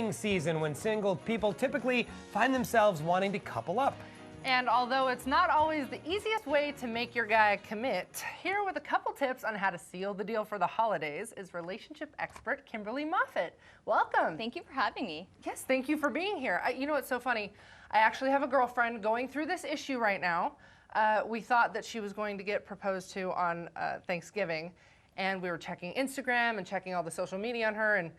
Season when single people typically find themselves wanting to couple up. And although it's not always the easiest way to make your guy commit, here with a couple tips on how to seal the deal for the holidays is relationship expert Kimberly Moffitt. Welcome. Thank you for having me. Yes, thank you for being here. You know what's so funny? I actually have a girlfriend going through this issue right now. We thought that she was going to get proposed to on Thanksgiving, and we were checking Instagram and checking all the social media on her, and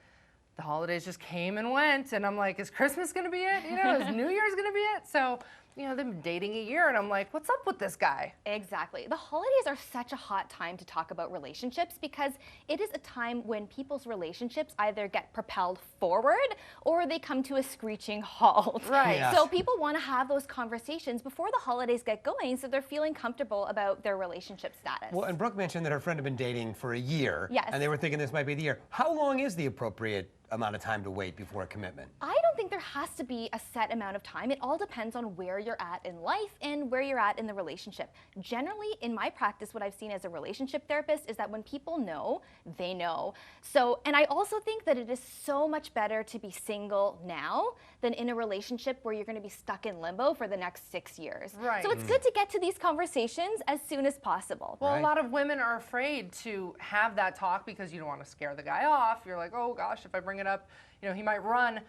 the holidays just came and went, and I'm like, is Christmas gonna be it? You know, is New Year's gonna be it? So, you know, they've been dating a year, and I'm like, what's up with this guy? Exactly. The holidays are such a hot time to talk about relationships because it is a time when people's relationships either get propelled forward or they come to a screeching halt. Right. Yeah. So people want to have those conversations before the holidays get going so they're feeling comfortable about their relationship status. Well, and Brooke mentioned that her friend had been dating for a year. Yes. And they were thinking this might be the year. How long is the appropriate amount of time to wait before a commitment? I don't think there has to be a set amount of time. It all depends on where you're at in life and where you're at in the relationship. Generally, in my practice, what I've seen as a relationship therapist is that when people know, they know. So, and I also think that it is so much better to be single now than in a relationship where you're going to be stuck in limbo for the next 6 years. Right. So it's good to get to these conversations as soon as possible. Well, Right. a lot of women are afraid to have that talk because you don't want to scare the guy off. You're like, oh gosh, if I bring it up, you know, he might run.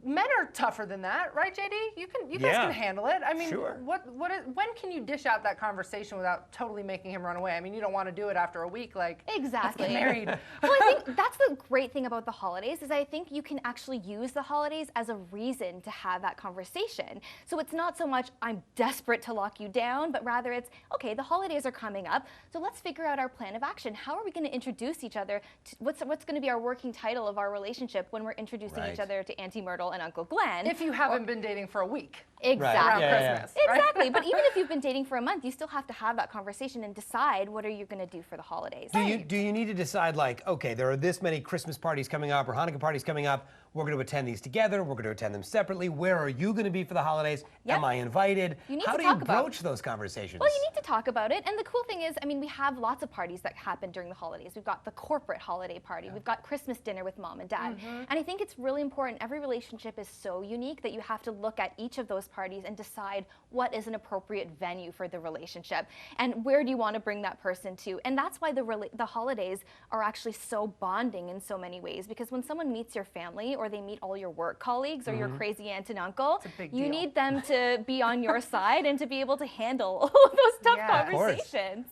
Men are tougher than that, right, JD? You guys Yeah. can handle it. I mean, Sure. when can you dish out that conversation without totally making him run away? I mean, you don't want to do it after a week, like, Exactly. let's get married. Well, I think that's the great thing about the holidays is I think you can actually use the holidays as a reason to have that conversation. So it's not so much I'm desperate to lock you down, but rather it's, okay, the holidays are coming up, so let's figure out our plan of action. How are we going to introduce each other? What's going to be our working title of our relationship when we're introducing Right. each other to Auntie Myrtle and Uncle Glenn? If you haven't been dating for a week. Exactly. Around Yeah, yeah, Christmas. Right? Exactly. But even if you've been dating for a month, you still have to have that conversation and decide what are you going to do for the holidays. Do you need to decide, like, okay, there are this many Christmas parties coming up or Hanukkah parties coming up. We're going to attend these together. We're going to attend them separately. Where are you going to be for the holidays? Yep. Am I invited? You need How to do you talk about- broach those conversations? Well, you need to talk about it. And the cool thing is, I mean, we have lots of parties that happen during the holidays. We've got the corporate holiday party. We've got Christmas dinner with mom and dad. And I think it's really important. Every relationship is so unique that you have to look at each of those parties and decide what is an appropriate venue for the relationship and where do you want to bring that person to. And that's why the holidays are actually so bonding in so many ways, because when someone meets your family or they meet all your work colleagues or your crazy aunt and uncle, a big you deal. need them to be on your side and to be able to handle all of those tough Yeah. Of course. conversations.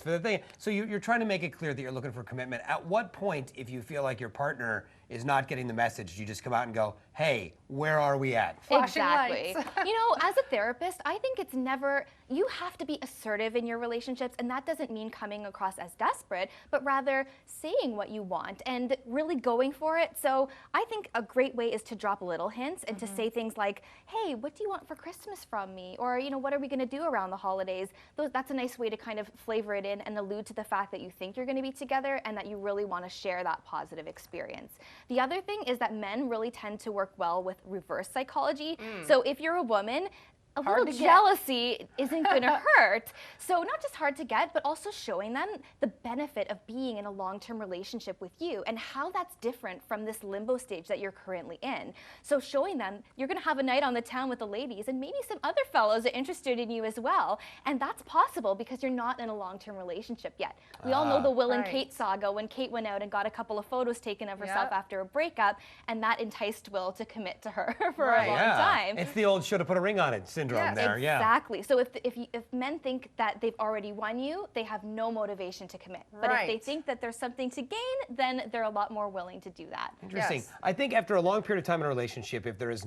For the thing, so you're trying to make it clear that you're looking for commitment. At what point, if you feel like your partner is not getting the message, do you just come out and go, hey, where are we at? Flashing Exactly. lights. You know, as a therapist, I think it's never, you have to be assertive in your relationships, and that doesn't mean coming across as desperate, but rather saying what you want and really going for it. So I think a great way is to drop little hints and to say things like, hey, what do you want for Christmas from me? Or, you know, what are we going to do around the holidays? That's a nice way to kind of flavor it in and allude to the fact that you think you're going to be together and that you really want to share that positive experience. The other thing is that men really tend to work well with reverse psychology. So if you're a woman, a Hard little to get. jealousy isn't going to hurt. So not just hard to get, but also showing them the benefit of being in a long-term relationship with you and how that's different from this limbo stage that you're currently in. So showing them you're going to have a night on the town with the ladies and maybe some other fellows are interested in you as well. And that's possible because you're not in a long-term relationship yet. We all know the Will and Right. Kate saga when Kate went out and got a couple of photos taken of herself Yep. after a breakup, and that enticed Will to commit to her for Right. a long Yeah. time. It's the old should have put a ring on it syndrome Yes, there. Yeah. Exactly. So if men think that they've already won you, they have no motivation to commit. But if they Right. think that there's something to gain, then they're a lot more willing to do that. Interesting. Yes. I think after a long period of time in a relationship, if it's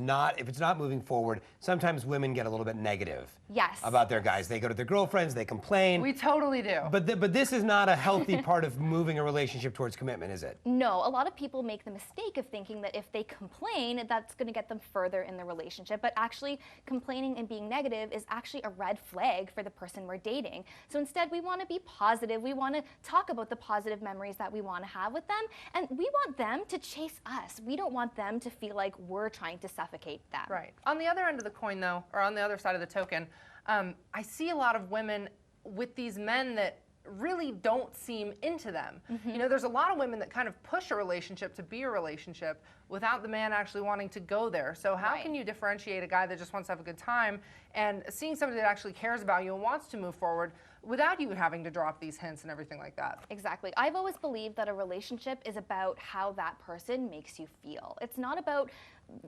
not moving forward, sometimes women get a little bit negative Yes. about their guys. They go to their girlfriends, they complain. We totally do. But this is not a healthy part of moving a relationship towards commitment, is it? No, a lot of people make the mistake of thinking that if they complain, that's going to get them further in the relationship. But actually, complaining and being negative is actually a red flag for the person we're dating. So instead, we want to be positive. We want to talk about the positive memories that we want to have with them. And we want them to chase us. We don't want them to feel like we're trying to suffocate them. Right. On the other end of the coin, though, or on the other side of the token, I see a lot of women with these men that really don't seem into them. You know, there's a lot of women that kind of push a relationship to be a relationship without the man actually wanting to go there. So how can you differentiate a guy that just wants to have a good time and seeing somebody that actually cares about you and wants to move forward without you having to drop these hints and everything like that? Exactly. I've always believed that a relationship is about how that person makes you feel. It's not about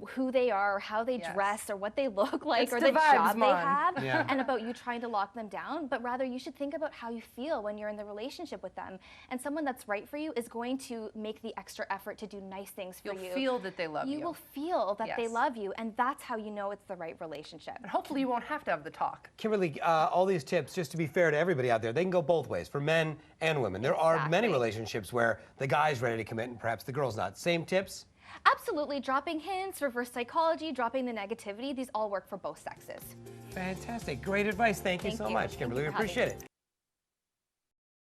who they are or how they dress or what they look like It's or the the vibes, job they man. have and about you trying to lock them down, but rather you should think about how you feel when you're in the relationship with them. And someone that's right for you is going to make the extra effort to do nice things for you. You'll feel that they love you. You will feel that they love you, and that's how you know it's the right relationship. And hopefully you won't have to have the talk. Kimberly, all these tips, just to be fair to everybody out there, they can go both ways, for men and women. There are many relationships where the guy's ready to commit and perhaps the girl's not. Same tips? Absolutely. Dropping hints, reverse psychology, dropping the negativity, these all work for both sexes. Fantastic. Great advice. Thank you so much, Kimberly. We appreciate it.